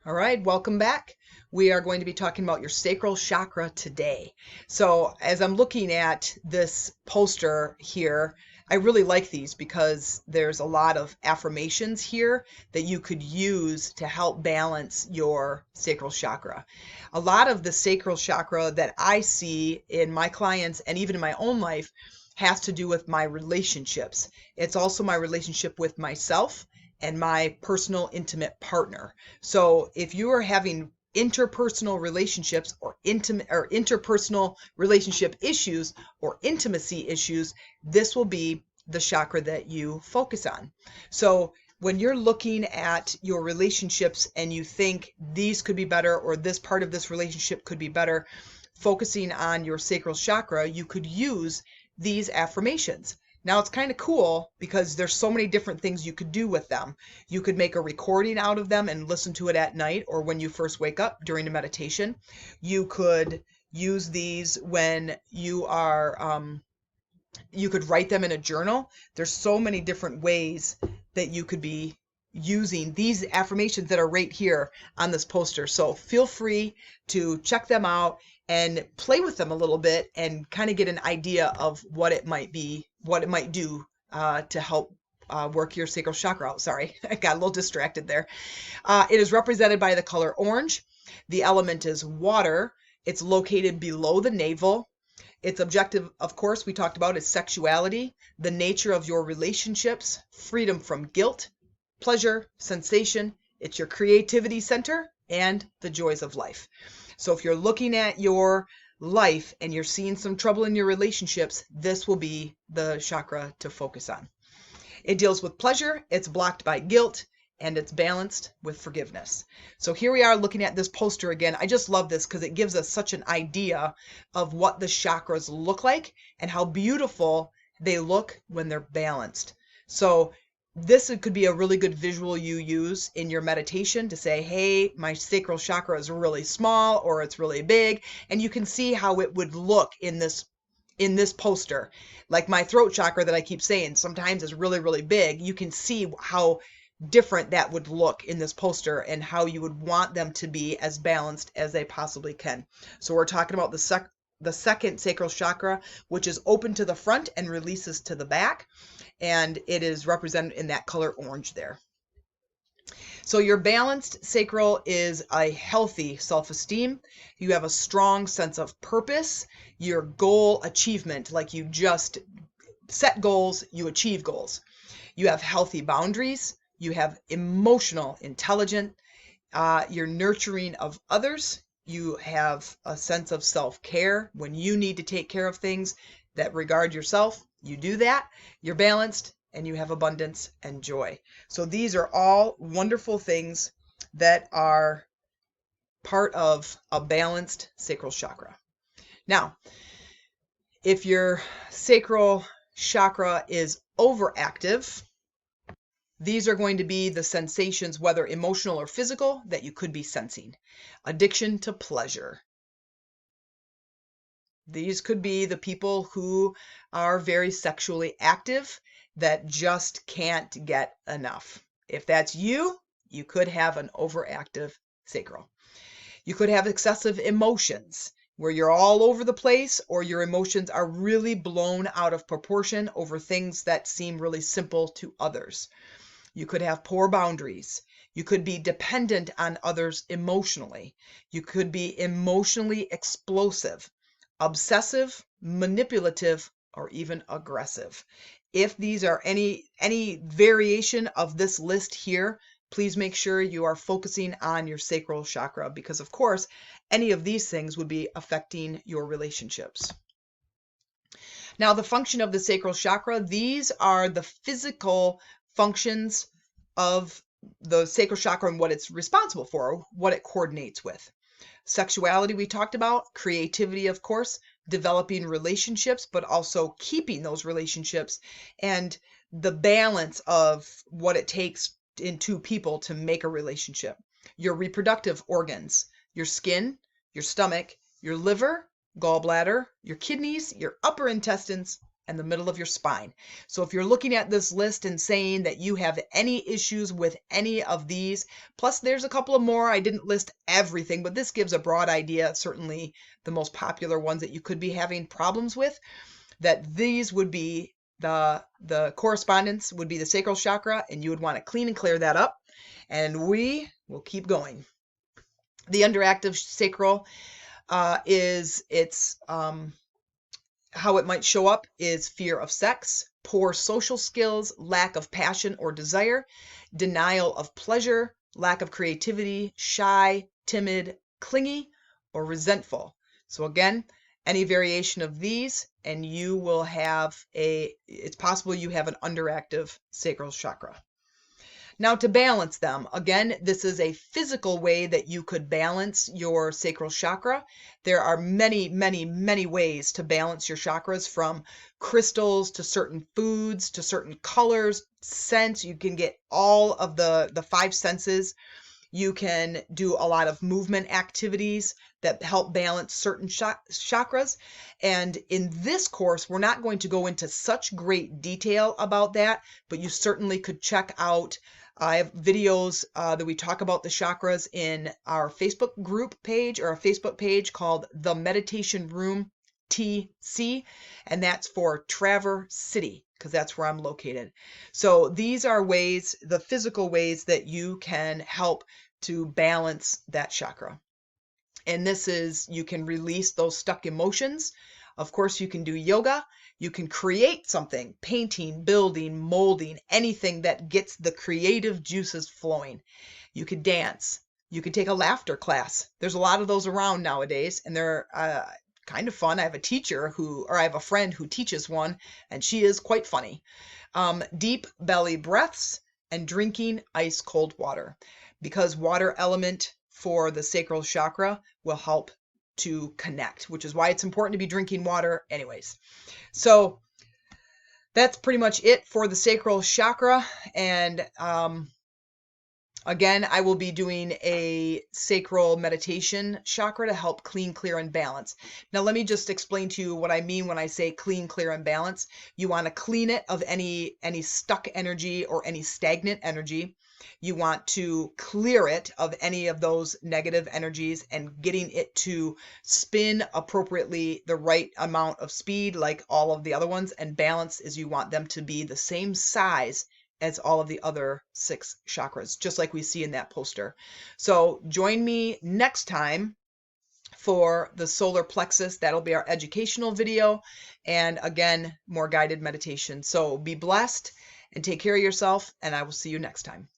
All right, welcome back. We are going to be talking about your sacral chakra today. So, as I'm looking at this poster here, I really like these because there's a lot of affirmations here that you could use to help balance your sacral chakra. A lot of the sacral chakra that I see in my clients and even in my own life has to do with my relationships. It's also my relationship with myself and my personal intimate partner. So if you are having interpersonal relationships or intimate or interpersonal relationship issues or intimacy issues, this will be the chakra that you focus on. So when you're looking at your relationships and you think these could be better or this part of this relationship could be better, focusing on your sacral chakra, you could use these affirmations. Now it's kind of cool because there's so many different things you could do with them. You could make a recording out of them and listen to it at night or when you first wake up during a meditation. You could use these when you are, you could write them in a journal. There's so many different ways that you could be using these affirmations that are right here on this poster. So feel free to check them out and play with them a little bit and kind of get an idea of what it might be, what it might do to help work your sacral chakra out. Sorry, I got a little distracted there. It is represented by the color orange. The element is water. It's located below the navel. Its objective, of course, we talked about is sexuality, the nature of your relationships, freedom from guilt, pleasure, sensation. It's your creativity center and the joys of life. So if you're looking at your life and you're seeing some trouble in your relationships, this will be the chakra to focus on. It deals with pleasure, it's blocked by guilt, and it's balanced with forgiveness. So here we are looking at this poster again. I just love this because it gives us such an idea of what the chakras look like and how beautiful they look when they're balanced. So this could be a really good visual you use in your meditation to say, hey, my sacral chakra is really small or it's really big. And you can see how it would look in this poster. Like my throat chakra that I keep saying sometimes is really, really big. You can see how different that would look in this poster and how you would want them to be as balanced as they possibly can. So we're talking about the second sacral chakra, which is open to the front and releases to the back. And it is represented in that color orange there. So your balanced sacral is a healthy self-esteem. You have a strong sense of purpose, your goal achievement, like you just set goals, you achieve goals. You have healthy boundaries. You have emotional intelligence. You're nurturing of others. You have a sense of self-care. When you need to take care of things that regard yourself, you do that. You're balanced and you have abundance and joy. So these are all wonderful things that are part of a balanced sacral chakra. Now, if your sacral chakra is overactive, these are going to be the sensations, whether emotional or physical, that you could be sensing. Addiction to pleasure. These could be the people who are very sexually active that just can't get enough. If that's you, you could have an overactive sacral. You could have excessive emotions where you're all over the place or your emotions are really blown out of proportion over things that seem really simple to others. You could have poor boundaries. You could be dependent on others emotionally. You could be emotionally explosive, obsessive, manipulative, or even aggressive. If these are any variation of this list here, please make sure you are focusing on your sacral chakra because, of course, any of these things would be affecting your relationships. Now, the function of the sacral chakra, these are the physical functions of the sacral chakra and what it's responsible for, what it coordinates with. Sexuality, we talked about, creativity, of course, developing relationships, but also keeping those relationships and the balance of what it takes in two people to make a relationship. Your reproductive organs, your skin, your stomach, your liver, gallbladder, your kidneys, your upper intestines, and the middle of your spine. So if you're looking at this list and saying that you have any issues with any of these, plus there's a couple of more, I didn't list everything, but this gives a broad idea, certainly the most popular ones that you could be having problems with, that these would be the correspondence would be the sacral chakra, and you would want to clean and clear that up. And we will keep going. The underactive sacral is how it might show up is fear of sex, poor social skills, lack of passion or desire, denial of pleasure, lack of creativity, shy, timid, clingy, or resentful. So again, any variation of these, and you will have it's possible you have an underactive sacral chakra. Now, to balance them, again, this is a physical way that you could balance your sacral chakra. There are many, many, many ways to balance your chakras, from crystals to certain foods to certain colors, scents. You can get all of the five senses. You can do a lot of movement activities that help balance certain chakras. And in this course, we're not going to go into such great detail about that, but you certainly could check out. I have videos that we talk about the chakras in our Facebook group page, or our Facebook page called The Meditation Room TC, and that's for Traverse City, because that's where I'm located. So these are ways, the physical ways that you can help to balance that chakra. And this is, you can release those stuck emotions. Of course, you can do yoga. You can create something, painting, building, molding, anything that gets the creative juices flowing. You could dance. You could take a laughter class. There's a lot of those around nowadays, and they're kind of fun. I have a friend who teaches one, and she is quite funny. Deep belly breaths and drinking ice cold water, because water element for the sacral chakra will help to connect, which is why it's important to be drinking water anyways. So that's pretty much it for the sacral chakra. And again, I will be doing a sacral meditation chakra to help clean, clear, and balance. Now, let me just explain to you what I mean when I say clean, clear, and balance. You want to clean it of any stuck energy or any stagnant energy. You want to clear it of any of those negative energies and getting it to spin appropriately, the right amount of speed, like all of the other ones. And balance is you want them to be the same size as all of the other 6 chakras, just like we see in that poster. So join me next time for the solar plexus. That'll be our educational video. And again, more guided meditation. So be blessed and take care of yourself, and I will see you next time.